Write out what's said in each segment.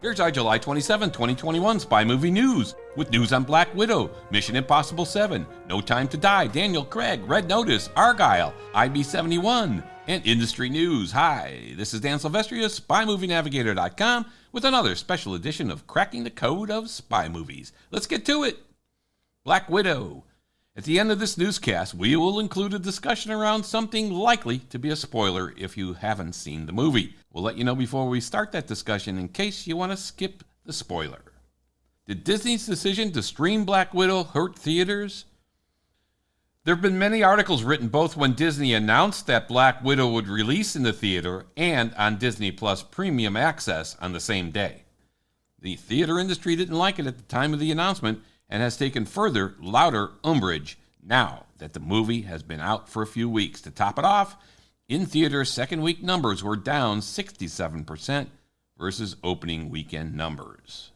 Here's our July 27, 2021 Spy Movie News, with news on Black Widow, Mission Impossible 7, No Time to Die, Daniel Craig, Red Notice, Argylle, IB71, and industry news. Hi, this is Dan Silvestri of SpyMovieNavigator.com with another special edition of Cracking the Code of Spy Movies. Let's get to it. Black Widow. At the end of this newscast, we will include a discussion around something likely to be a spoiler if you haven't seen the movie. We'll let you know before we start that discussion in case you want to skip the spoiler. Did Disney's decision to stream Black Widow hurt theaters? There have been many articles written both when Disney announced that Black Widow would release in the theater and on Disney Plus Premium Access on the same day. The theater industry didn't like it at the time of the announcement and has taken further, louder umbrage now that the movie has been out for a few weeks. To top it off, in-theater second-week numbers were down 67% versus opening weekend numbers.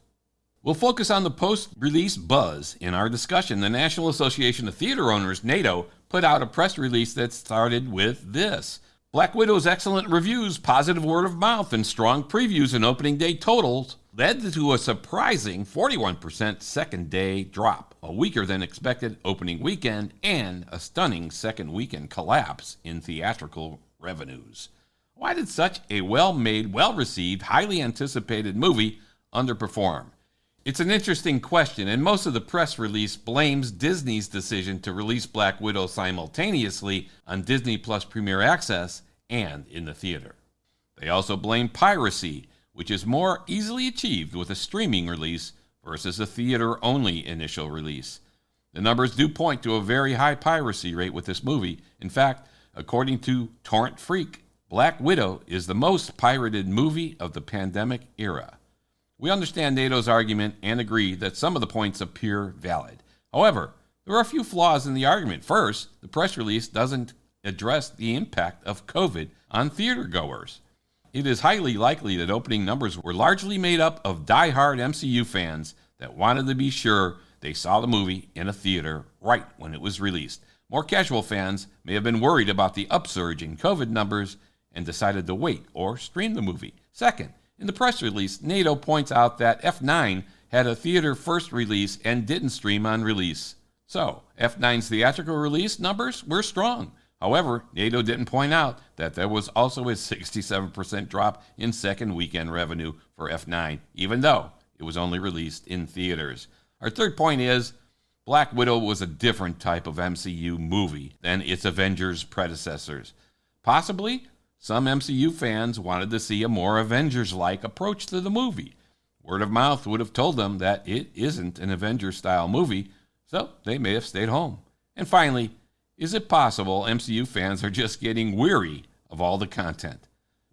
We'll focus on the post-release buzz in our discussion. The National Association of Theater Owners, NATO, put out a press release that started with this. Black Widow's excellent reviews, positive word of mouth, and strong previews and opening day totals led to a surprising 41% second-day drop, a weaker than expected opening weekend, and a stunning second weekend collapse in theatrical revenues. Why did such a well-made, well-received, highly anticipated movie underperform? It's an interesting question, and most of the press release blames Disney's decision to release Black Widow simultaneously on Disney Plus Premier Access and in the theater. They also blame piracy, which is more easily achieved with a streaming release versus a theater-only initial release. The numbers do point to a very high piracy rate with this movie. In fact, according to Torrent Freak, Black Widow is the most pirated movie of the pandemic era. We understand NATO's argument and agree that some of the points appear valid. However, there are a few flaws in the argument. First, the press release doesn't address the impact of COVID on theatergoers. It is highly likely that opening numbers were largely made up of die-hard MCU fans that wanted to be sure they saw the movie in a theater right when it was released. More casual fans may have been worried about the upsurge in COVID numbers and decided to wait or stream the movie. Second, in the press release, NATO points out that F9 had a theater first release and didn't stream on release. So, F9's theatrical release numbers were strong. However, NATO didn't point out that there was also a 67% drop in second weekend revenue for F9, even though it was only released in theaters. Our third point is, Black Widow was a different type of MCU movie than its Avengers predecessors. Possibly, some MCU fans wanted to see a more Avengers-like approach to the movie. Word of mouth would have told them that it isn't an Avengers-style movie, so they may have stayed home. And finally, is it possible MCU fans are just getting weary of all the content?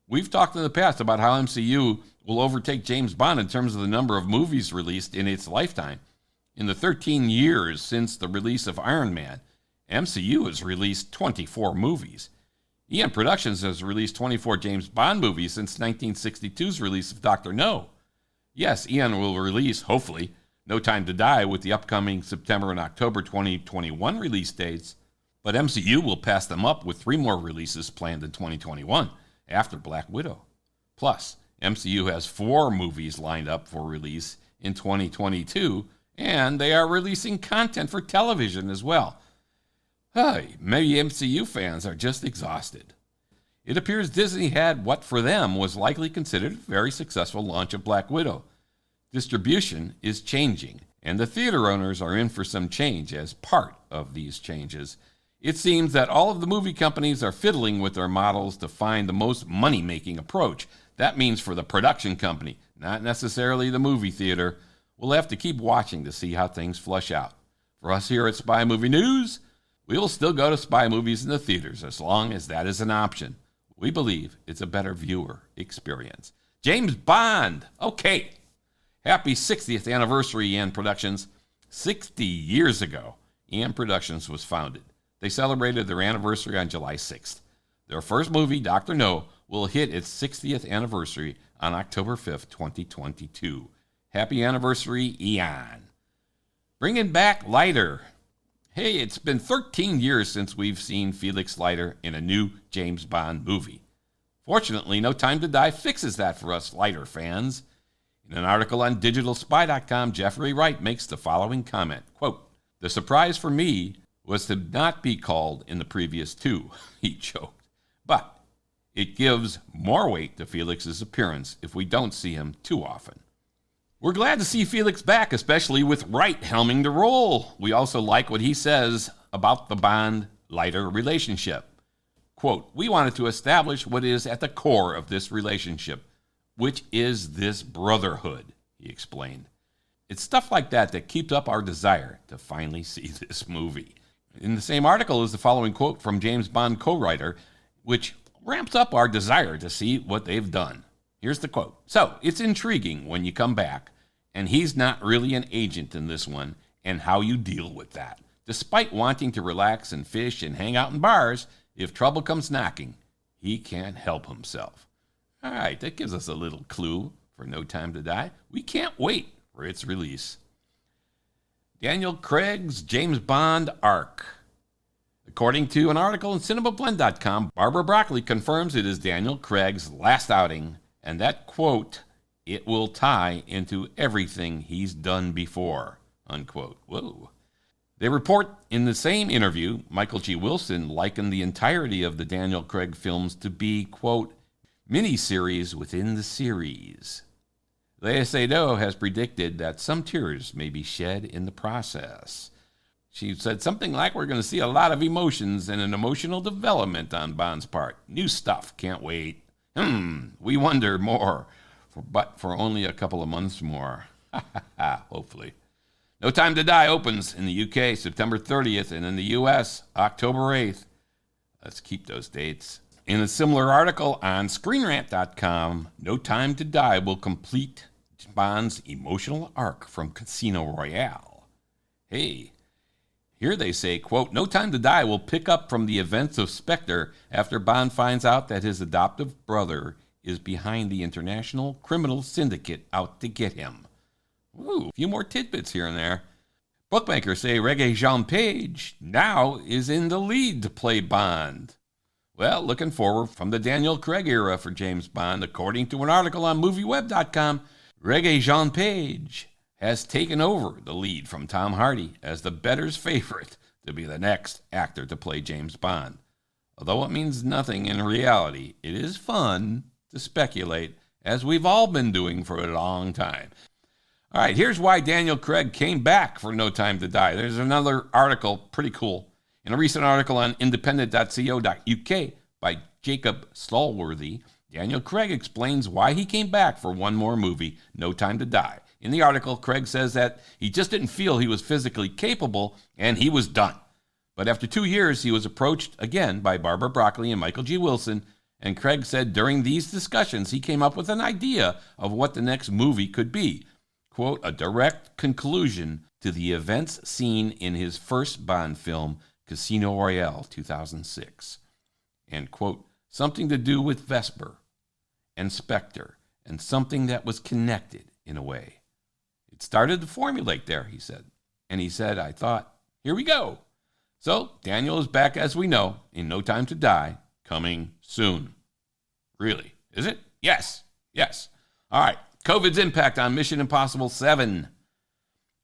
We've talked in the past about how MCU will overtake James Bond in terms of the number of movies released in its lifetime. In the 13 years since the release of Iron Man, MCU has released 24 movies. Eon Productions has released 24 James Bond movies since 1962's release of Dr. No. Yes, Eon will release, hopefully, No Time to Die with the upcoming September and October 2021 release dates, but MCU will pass them up with 3 more releases planned in 2021 after Black Widow. Plus, MCU has 4 movies lined up for release in 2022, and they are releasing content for television as well. Hey, maybe MCU fans are just exhausted. It appears Disney had what for them was likely considered a very successful launch of Black Widow. Distribution is changing, and the theater owners are in for some change as part of these changes. It seems that all of the movie companies are fiddling with their models to find the most money-making approach. That means for the production company, not necessarily the movie theater. We'll have to keep watching to see how things flush out. For us here at Spy Movie News, we will still go to spy movies in the theaters as long as that is an option. We believe it's a better viewer experience. James Bond! Okay. Happy 60th anniversary, Eon Productions. 60 years ago, Eon Productions was founded. They celebrated their anniversary on July 6th. Their first movie, Dr. No, will hit its 60th anniversary on October 5th, 2022. Happy anniversary, Eon. Bringing back Leiter. Hey, it's been 13 years since we've seen Felix Leiter in a new James Bond movie. Fortunately, No Time to Die fixes that for us Leiter fans. In an article on digitalspy.com, Jeffrey Wright makes the following comment, quote, "The surprise for me was to not be called in the previous two," he joked. "But it gives more weight to Felix's appearance if we don't see him too often." We're glad to see Felix back, especially with Wright helming the role. We also like what he says about the Bond-Leiter relationship. Quote, "We wanted to establish what is at the core of this relationship, which is this brotherhood," he explained. "It's stuff like that that keeps up our desire to finally see this movie." In the same article is the following quote from James Bond co-writer, which ramps up our desire to see what they've done. Here's the quote. "So, it's intriguing when you come back, and he's not really an agent in this one, and how you deal with that. Despite wanting to relax and fish and hang out in bars, if trouble comes knocking, he can't help himself." All right, that gives us a little clue for No Time to Die. We can't wait for its release. Daniel Craig's James Bond arc. According to an article in cinemablend.com, Barbara Broccoli confirms it is Daniel Craig's last outing, and that, quote, "it will tie into everything he's done before," unquote. Whoa. They report in the same interview, Michael G. Wilson likened the entirety of the Daniel Craig films to be, quote, "mini-series within the series." Lea Seydoux has predicted that some tears may be shed in the process. She said something like, "We're going to see a lot of emotions and an emotional development on Bond's part. New stuff, can't wait. We wonder more, but for only a couple of months more." Hopefully. No Time to Die opens in the UK September 30th and in the US October 8th. Let's keep those dates. In a similar article on ScreenRant.com, No Time to Die will complete Bond's emotional arc from Casino Royale. Hey, here they say, quote, "No Time to Die will pick up from the events of Spectre after Bond finds out that his adoptive brother is behind the international criminal syndicate out to get him." Ooh, a few more tidbits here and there. Bookmakers say Regé-Jean Page now is in the lead to play Bond. Well, looking forward from the Daniel Craig era for James Bond. According to an article on MovieWeb.com, Regé-Jean Page has taken over the lead from Tom Hardy as the bettor's favorite to be the next actor to play James Bond. Although it means nothing in reality, it is fun to speculate, as we've all been doing for a long time. All right, here's why Daniel Craig came back for No Time to Die. There's another article, pretty cool. In a recent article on independent.co.uk by Jacob Stallworthy, Daniel Craig explains why he came back for one more movie, No Time to Die. In the article, Craig says that he just didn't feel he was physically capable and he was done. But after 2 years, he was approached again by Barbara Broccoli and Michael G. Wilson, and Craig said during these discussions he came up with an idea of what the next movie could be. Quote, "a direct conclusion to the events seen in his first Bond film, Casino Royale, 2006. And, quote, "something to do with Vesper and Spectre and something that was connected in a way. It started to formulate there," he said. And he said, "I thought, here we go." So Daniel is back, as we know, in No Time to Die, coming soon. Really? Is it? Yes. All right. COVID's impact on Mission Impossible 7.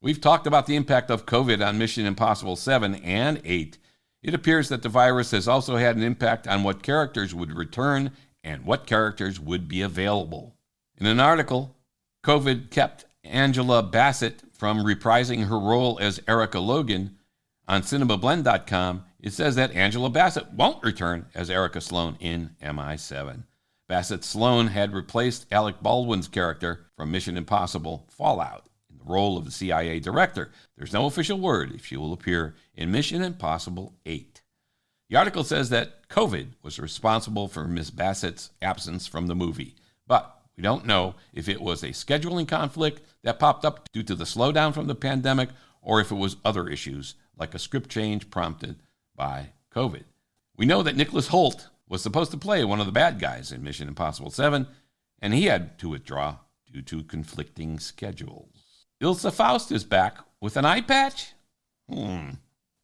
We've talked about the impact of COVID on Mission Impossible 7 and 8. It appears that the virus has also had an impact on what characters would return and what characters would be available. In an article, COVID kept Angela Bassett from reprising her role as Erica Logan. On cinemablend.com, it says that Angela Bassett won't return as Erica Sloane in MI7. Bassett Sloane had replaced Alec Baldwin's character from Mission Impossible Fallout in the role of the CIA director. There's no official word if she will appear in Mission Impossible 8. The article says that COVID was responsible for Miss Bassett's absence from the movie, but we don't know if it was a scheduling conflict that popped up due to the slowdown from the pandemic or if it was other issues like a script change prompted by COVID. We know that Nicholas Hoult was supposed to play one of the bad guys in Mission Impossible 7, and he had to withdraw due to conflicting schedules. Ilsa Faust is back with an eye patch?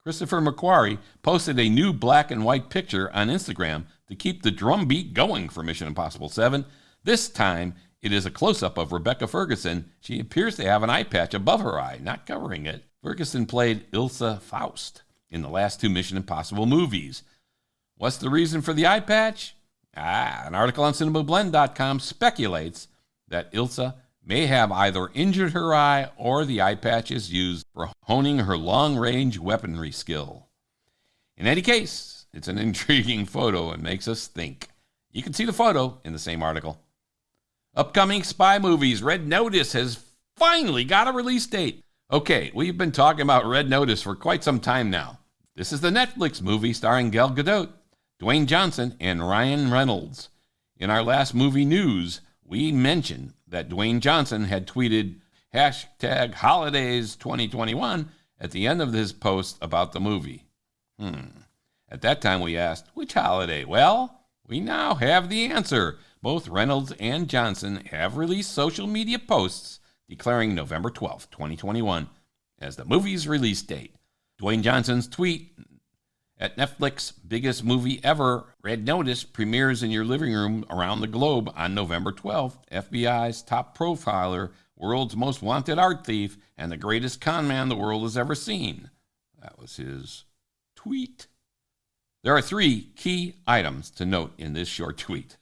Christopher McQuarrie posted a new black and white picture on Instagram to keep the drumbeat going for Mission Impossible 7. This time, It is a close-up of Rebecca Ferguson. She appears to have an eye patch above her eye, not covering it. Ferguson played Ilsa Faust in the last two Mission Impossible movies. What's the reason for the eye patch? An article on cinemablend.com speculates that Ilsa may have either injured her eye or the eye patch is used for honing her long-range weaponry skill. In any case, it's an intriguing photo and makes us think. You can see the photo in the same article. Upcoming spy movies. Red Notice has finally got a release date. Okay, we've been talking about Red Notice for quite some time now. This is the Netflix movie starring Gal Gadot, Dwayne Johnson, and Ryan Reynolds. In our last movie news, we mentioned that Dwayne Johnson had tweeted hashtag holidays 2021 at the end of his post about the movie. At that time we asked, which holiday? Well, we now have the answer. Both Reynolds and Johnson have released social media posts declaring November 12th, 2021 as the movie's release date. Dwayne Johnson's tweet at Netflix biggest movie ever, Red Notice, premieres in your living room around the globe on November 12th. FBI's top profiler, world's most wanted art thief, and the greatest con man the world has ever seen. That was his tweet. There are three key items to note in this short tweet.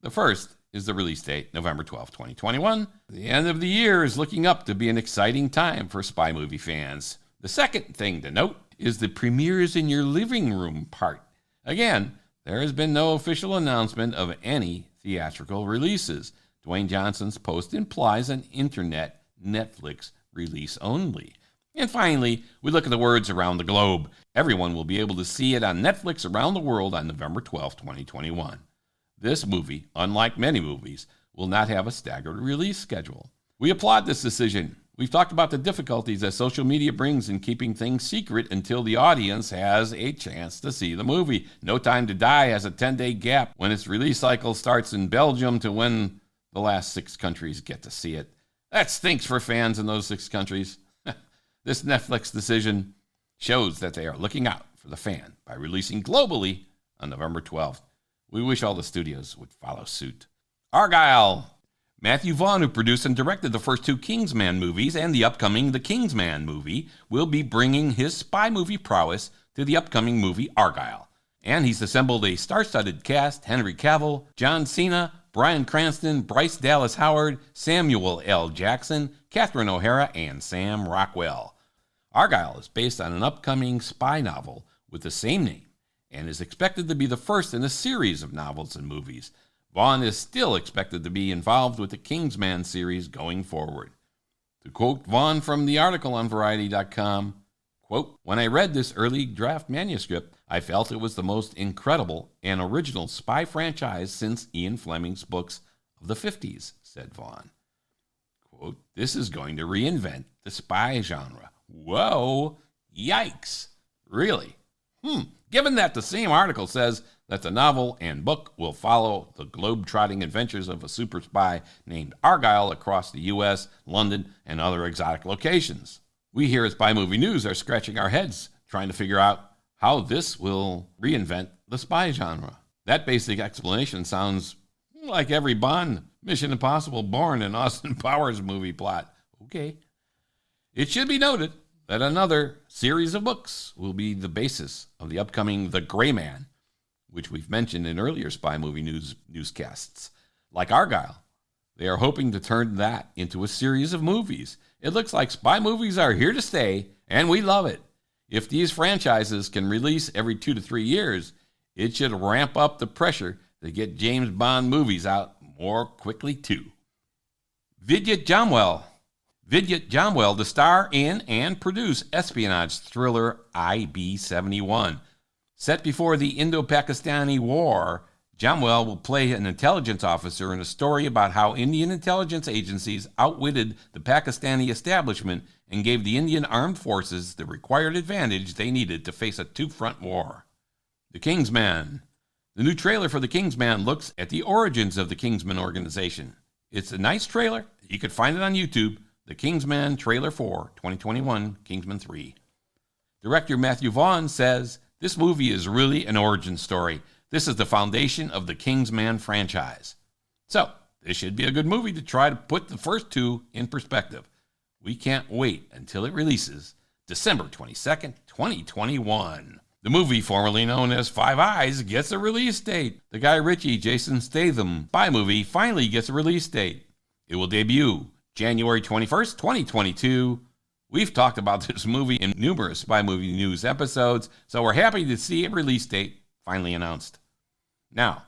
The first is the release date, November 12, 2021. The end of the year is looking up to be an exciting time for spy movie fans. The second thing to note is the premieres in your living room part. Again, there has been no official announcement of any theatrical releases. Dwayne Johnson's post implies an internet Netflix release only. And finally, we look at the words around the globe. Everyone will be able to see it on Netflix around the world on November 12, 2021. This movie, unlike many movies, will not have a staggered release schedule. We applaud this decision. We've talked about the difficulties that social media brings in keeping things secret until the audience has a chance to see the movie. No Time to Die has a 10-day gap when its release cycle starts in Belgium to when the last 6 countries get to see it. That stinks for fans in those 6 countries. This Netflix decision shows that they are looking out for the fan by releasing globally on November 12th. We wish all the studios would follow suit. Argylle. Matthew Vaughn, who produced and directed the first 2 Kingsman movies and the upcoming The Kingsman movie, will be bringing his spy movie prowess to the upcoming movie Argylle. And he's assembled a star-studded cast: Henry Cavill, John Cena, Bryan Cranston, Bryce Dallas Howard, Samuel L. Jackson, Catherine O'Hara, and Sam Rockwell. Argylle is based on an upcoming spy novel with the same name and is expected to be the first in a series of novels and movies. Vaughn is still expected to be involved with the Kingsman series going forward. To quote Vaughn from the article on Variety.com, quote, "When I read this early draft manuscript, I felt it was the most incredible and original spy franchise since Ian Fleming's books of the 50s, said Vaughn. Quote, "This is going to reinvent the spy genre." Whoa, yikes, really? Given that the same article says that the novel and book will follow the globe-trotting adventures of a super spy named Argylle across the U.S., London, and other exotic locations. We here at Spy Movie News are scratching our heads trying to figure out how this will reinvent the spy genre. That basic explanation sounds like every Bond, Mission Impossible, Bourne, and Austin Powers movie plot. Okay. It should be noted that another series of books will be the basis of the upcoming The Gray Man, which we've mentioned in earlier Spy Movie newscasts. Like Argylle, they are hoping to turn that into a series of movies. It looks like spy movies are here to stay, and we love it. If these franchises can release every 2 to 3 years, it should ramp up the pressure to get James Bond movies out more quickly, too. Vidyut Jamwell to star in and produce espionage thriller IB-71. Set before the Indo-Pakistani War, Jamwell will play an intelligence officer in a story about how Indian intelligence agencies outwitted the Pakistani establishment and gave the Indian armed forces the required advantage they needed to face a two-front war. The Kingsman. The new trailer for The Kingsman looks at the origins of the Kingsman organization. It's a nice trailer. You can find it on YouTube. The Kingsman Trailer 4, 2021, Kingsman 3. Director Matthew Vaughn says, "This movie is really an origin story. This is the foundation of the Kingsman franchise." So, This should be a good movie to try to put the first two in perspective. We can't wait until it releases December 22nd, 2021. The movie, formerly known as Five Eyes, gets a release date. The Guy Ritchie, Jason Statham spy movie finally gets a release date. It will debut January 21st, 2022. We've talked about this movie in numerous Spy Movie News episodes, so we're happy to see a release date finally announced. Now,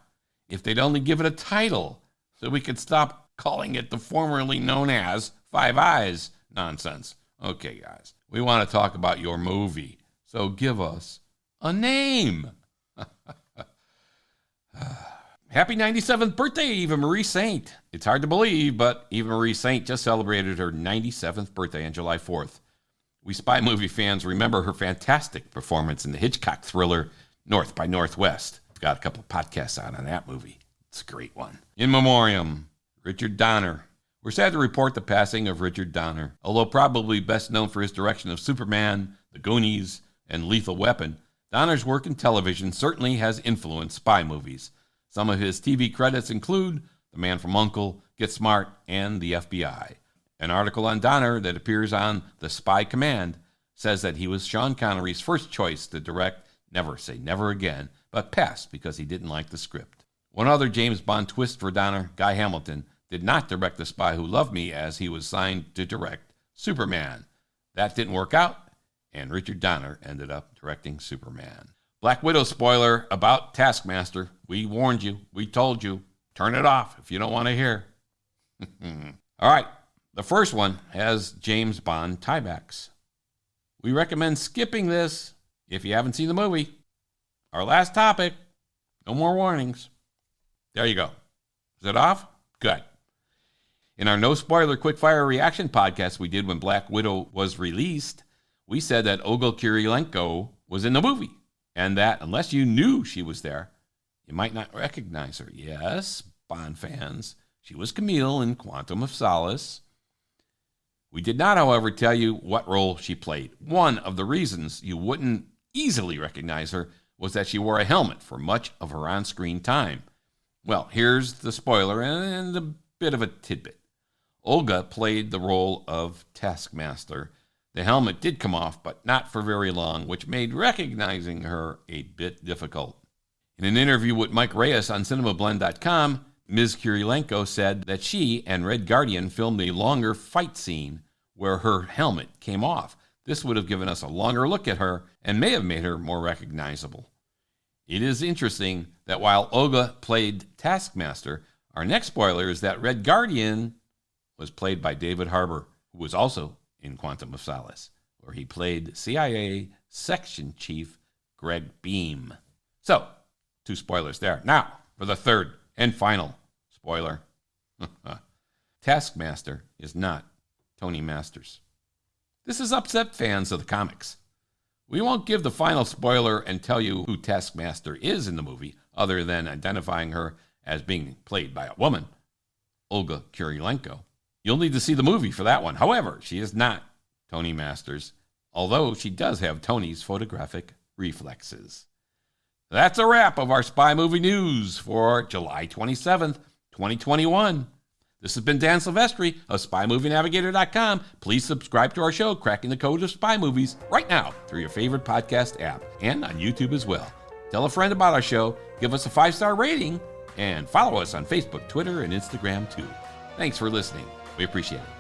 if they'd only give it a title so we could stop calling it the formerly known as Five Eyes nonsense. Okay, guys, we want to talk about your movie, so give us a name. Happy 97th birthday, Eva Marie Saint. It's hard to believe, but Eva Marie Saint just celebrated her 97th birthday on July 4th. We Spy Movie fans remember her fantastic performance in the Hitchcock thriller North by Northwest. We've got a couple of podcasts out on that movie. It's a great one. In memoriam, Richard Donner. We're sad to report the passing of Richard Donner. Although probably best known for his direction of Superman, The Goonies, and Lethal Weapon, Donner's work in television certainly has influenced spy movies. Some of his TV credits include The Man from U.N.C.L.E., Get Smart, and The FBI. An article on Donner that appears on The Spy Command says that he was Sean Connery's first choice to direct Never Say Never Again, but passed because he didn't like the script. One other James Bond twist for Donner, Guy Hamilton, did not direct The Spy Who Loved Me, as he was signed to direct Superman. That didn't work out, and Richard Donner ended up directing Superman. Black Widow spoiler about Taskmaster. We warned you. We told you. Turn it off if you don't want to hear. All right. The first one has James Bond tiebacks. We recommend skipping this if you haven't seen the movie. Our last topic. No more warnings. There you go. Is it off? Good. In our no spoiler quickfire reaction podcast we did when Black Widow was released, we said that Argylle Kurylenko was in the movie, and that unless you knew she was there, you might not recognize her. Yes, Bond fans, she was Camille in Quantum of Solace. We did not, however, tell you what role she played. One of the reasons you wouldn't easily recognize her was that she wore a helmet for much of her on-screen time. Well, here's the spoiler and a bit of a tidbit. Olga played the role of Taskmaster. The helmet did come off, but not for very long, which made recognizing her a bit difficult. In an interview with Mike Reyes on CinemaBlend.com, Ms. Kurylenko said that she and Red Guardian filmed a longer fight scene where her helmet came off. This would have given us a longer look at her and may have made her more recognizable. It is interesting that while Olga played Taskmaster, our next spoiler is that Red Guardian was played by David Harbour, who was also in Quantum of Solace, where he played CIA Section Chief Greg Beam. So, 2 spoilers there. Now, for the third and final spoiler. Taskmaster is not Tony Masters. This has upset fans of the comics. We won't give the final spoiler and tell you who Taskmaster is in the movie, other than identifying her as being played by a woman, Olga Kurylenko. You'll need to see the movie for that one. However, she is not Tony Masters, although she does have Tony's photographic reflexes. That's a wrap of our Spy Movie News for July 27th, 2021. This has been Dan Silvestri of SpyMovieNavigator.com. Please subscribe to our show, Cracking the Code of Spy Movies, right now through your favorite podcast app and on YouTube as well. Tell a friend about our show, give us a 5-star rating, and follow us on Facebook, Twitter, and Instagram too. Thanks for listening. We appreciate it.